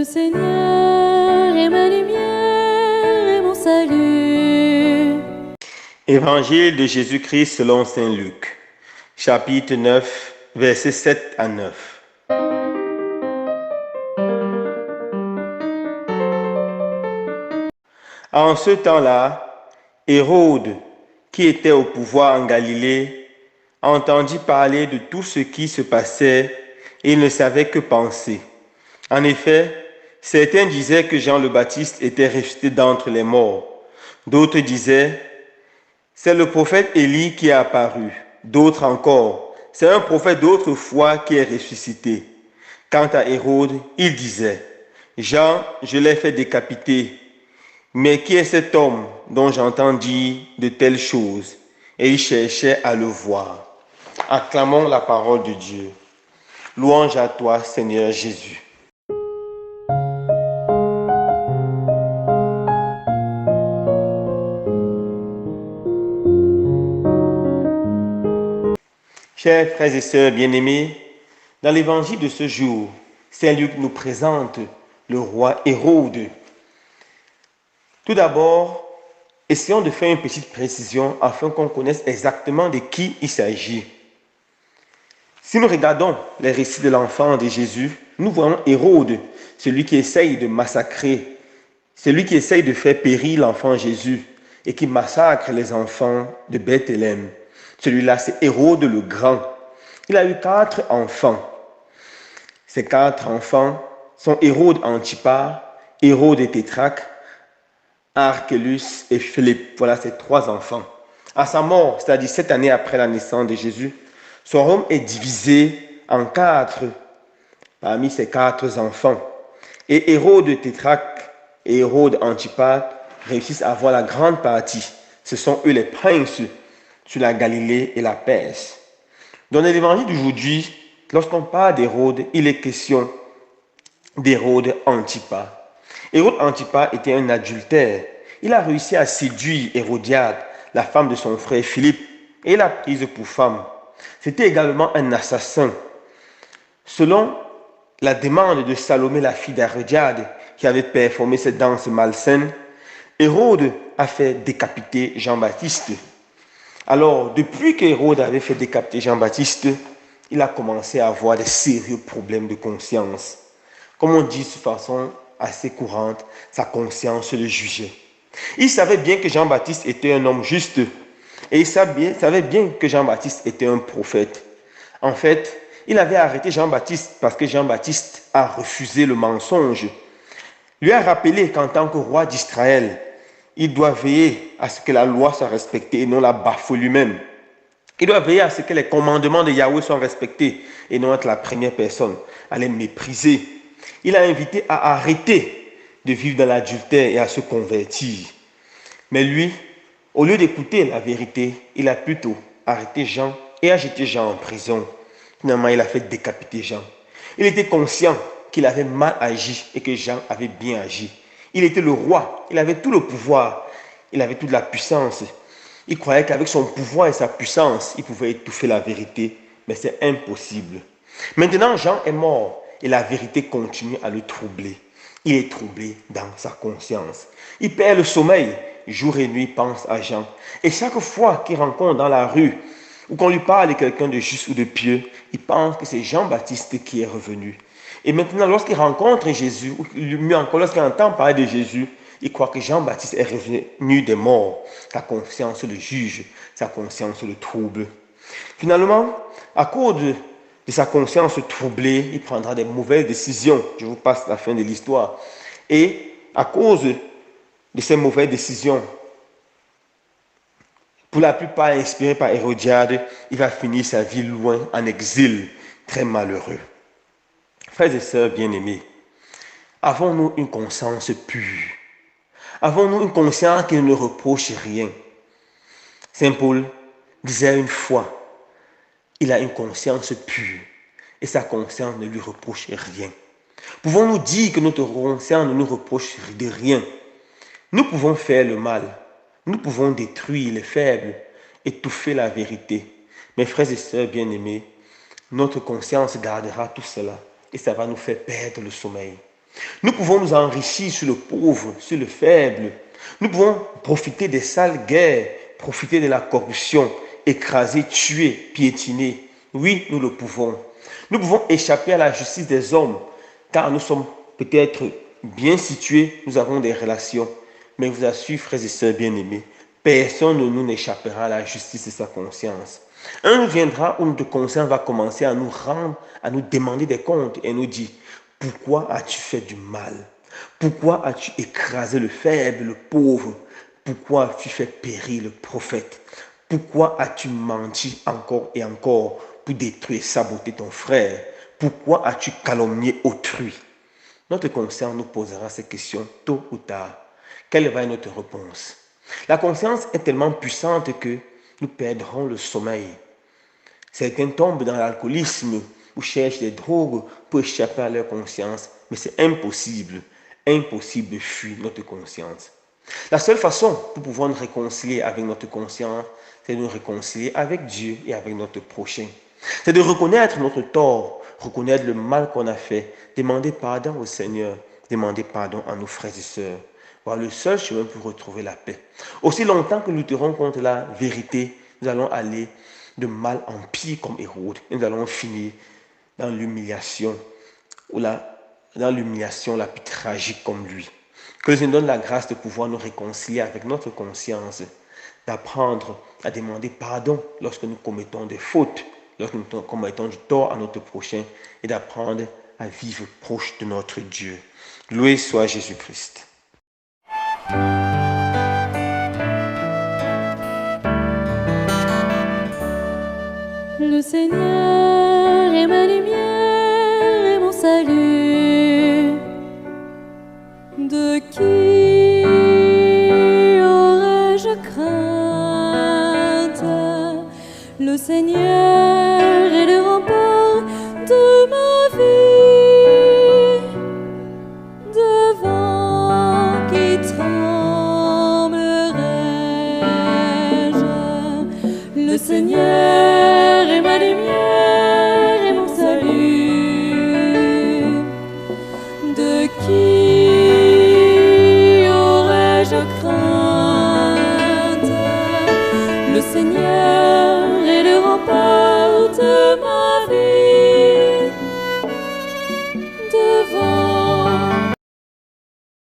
le Seigneur est ma lumière et mon salut. Évangile de Jésus-Christ selon saint Luc, chapitre 9, versets 7 à 9. En ce temps-là, Hérode, qui était au pouvoir en Galilée, entendit parler de tout ce qui se passait et il ne savait que penser. En effet, certains disaient que Jean le Baptiste était ressuscité d'entre les morts. D'autres disaient, c'est le prophète Élie qui est apparu. D'autres encore, c'est un prophète d'autrefois qui est ressuscité. Quant à Hérode, il disait, Jean, je l'ai fait décapiter. Mais qui est cet homme dont j'entends dire de telles choses? Et il cherchait à le voir. Acclamons la parole de Dieu. Louange à toi, Seigneur Jésus. Chers frères et sœurs bien-aimés, dans l'évangile de ce jour, saint Luc nous présente le roi Hérode. Tout d'abord, essayons de faire une petite précision afin qu'on connaisse exactement de qui il s'agit. Si nous regardons les récits de l'enfant de Jésus, nous voyons Hérode, celui qui essaye de massacrer, celui qui essaye de faire périr l'enfant Jésus et qui massacre les enfants de Bethléem. Celui-là, c'est Hérode le Grand. Il a eu 4 enfants. Ces 4 enfants sont Hérode Antipas, Hérode Tétrarque, Archelaus et Philippe. Voilà ces 3 enfants. À sa mort, c'est-à-dire 7 années après la naissance de Jésus, son royaume est divisé en 4 parmi ces 4 enfants. Et Hérode Tétrarque et Hérode Antipas réussissent à avoir la grande partie. Ce sont eux les princes sur la Galilée et la Perse. Dans l'évangile d'aujourd'hui, lorsqu'on parle d'Hérode, il est question d'Hérode Antipas. Hérode Antipas était un adultère. Il a réussi à séduire Hérodiade, la femme de son frère Philippe, et l'a prise pour femme. C'était également un assassin. Selon la demande de Salomé, la fille d'Hérodiade, qui avait performé cette danse malsaine, Hérode a fait décapiter Jean-Baptiste. Alors, depuis qu'Hérode avait fait décapiter Jean-Baptiste, il a commencé à avoir des sérieux problèmes de conscience. Comme on dit de façon assez courante, sa conscience le jugeait. Il savait bien que Jean-Baptiste était un homme juste et il savait bien que Jean-Baptiste était un prophète. En fait, il avait arrêté Jean-Baptiste parce que Jean-Baptiste a refusé le mensonge. Il lui a rappelé qu'en tant que roi d'Israël, il doit veiller à ce que la loi soit respectée et non la bafouer lui-même. Il doit veiller à ce que les commandements de Yahweh soient respectés et non être la première personne à les mépriser. Il a invité à arrêter de vivre dans l'adultère et à se convertir. Mais lui, au lieu d'écouter la vérité, il a plutôt arrêté Jean et a jeté Jean en prison. Finalement, il a fait décapiter Jean. Il était conscient qu'il avait mal agi et que Jean avait bien agi. Il était le roi, il avait tout le pouvoir, il avait toute la puissance. Il croyait qu'avec son pouvoir et sa puissance, il pouvait étouffer la vérité, mais c'est impossible. Maintenant, Jean est mort et la vérité continue à le troubler. Il est troublé dans sa conscience. Il perd le sommeil, jour et nuit pense à Jean. Et chaque fois qu'il rencontre dans la rue ou qu'on lui parle de quelqu'un de juste ou de pieux, il pense que c'est Jean-Baptiste qui est revenu. Et maintenant, lorsqu'il rencontre Jésus, ou mieux encore, lorsqu'il entend parler de Jésus, il croit que Jean-Baptiste est revenu des morts. Sa conscience le juge, sa conscience le trouble. Finalement, à cause de sa conscience troublée, il prendra des mauvaises décisions. Je vous passe la fin de l'histoire. Et à cause de ces mauvaises décisions, pour la plupart inspirées par Hérodiade, il va finir sa vie loin, en exil, très malheureux. Frères et sœurs bien-aimés, avons-nous une conscience pure? Avons-nous une conscience qui ne nous reproche rien? Saint Paul disait une fois, il a une conscience pure et sa conscience ne lui reproche rien. Pouvons-nous dire que notre conscience ne nous reproche de rien? Nous pouvons faire le mal, nous pouvons détruire les faibles, étouffer la vérité. Mes frères et sœurs bien-aimés, notre conscience gardera tout cela et ça va nous faire perdre le sommeil. Nous pouvons nous enrichir sur le pauvre, sur le faible. Nous pouvons profiter des sales guerres, profiter de la corruption, écraser, tuer, piétiner. Oui, nous le pouvons. Nous pouvons échapper à la justice des hommes, car nous sommes peut-être bien situés, nous avons des relations. Mais je vous assure, frères et sœurs bien-aimés, personne ne nous échappera à la justice de sa conscience. Un jour viendra où notre conscience va commencer à nous rendre, à nous demander des comptes et nous dire, pourquoi as-tu fait du mal? Pourquoi as-tu écrasé le faible, le pauvre? Pourquoi as-tu fait périr le prophète? Pourquoi as-tu menti encore et encore pour détruire et saboter ton frère? Pourquoi as-tu calomnié autrui? Notre conscience nous posera ces questions tôt ou tard. Quelle va être notre réponse? La conscience est tellement puissante que nous perdrons le sommeil. Certains tombent dans l'alcoolisme ou cherchent des drogues pour échapper à leur conscience, mais c'est impossible. Impossible de fuir notre conscience. La seule façon pour pouvoir nous réconcilier avec notre conscience, c'est de nous réconcilier avec Dieu et avec notre prochain. C'est de reconnaître notre tort, reconnaître le mal qu'on a fait, demander pardon au Seigneur, demander pardon à nos frères et sœurs. Voilà le seul chemin pour retrouver la paix. Aussi longtemps que nous lutterons contre la vérité, nous allons aller de mal en pire comme Hérode. Et nous allons finir dans l'humiliation, dans l'humiliation la plus tragique comme lui. Que Dieu nous donne la grâce de pouvoir nous réconcilier avec notre conscience, d'apprendre à demander pardon lorsque nous commettons des fautes, lorsque nous commettons du tort à notre prochain, et d'apprendre à vivre proche de notre Dieu. Loué soit Jésus-Christ. Le Seigneur est ma lumière et mon salut. De qui aurais-je crainte? Le Seigneur est le rempart de ma vie. Devant qui tremblerais-je? Le Seigneur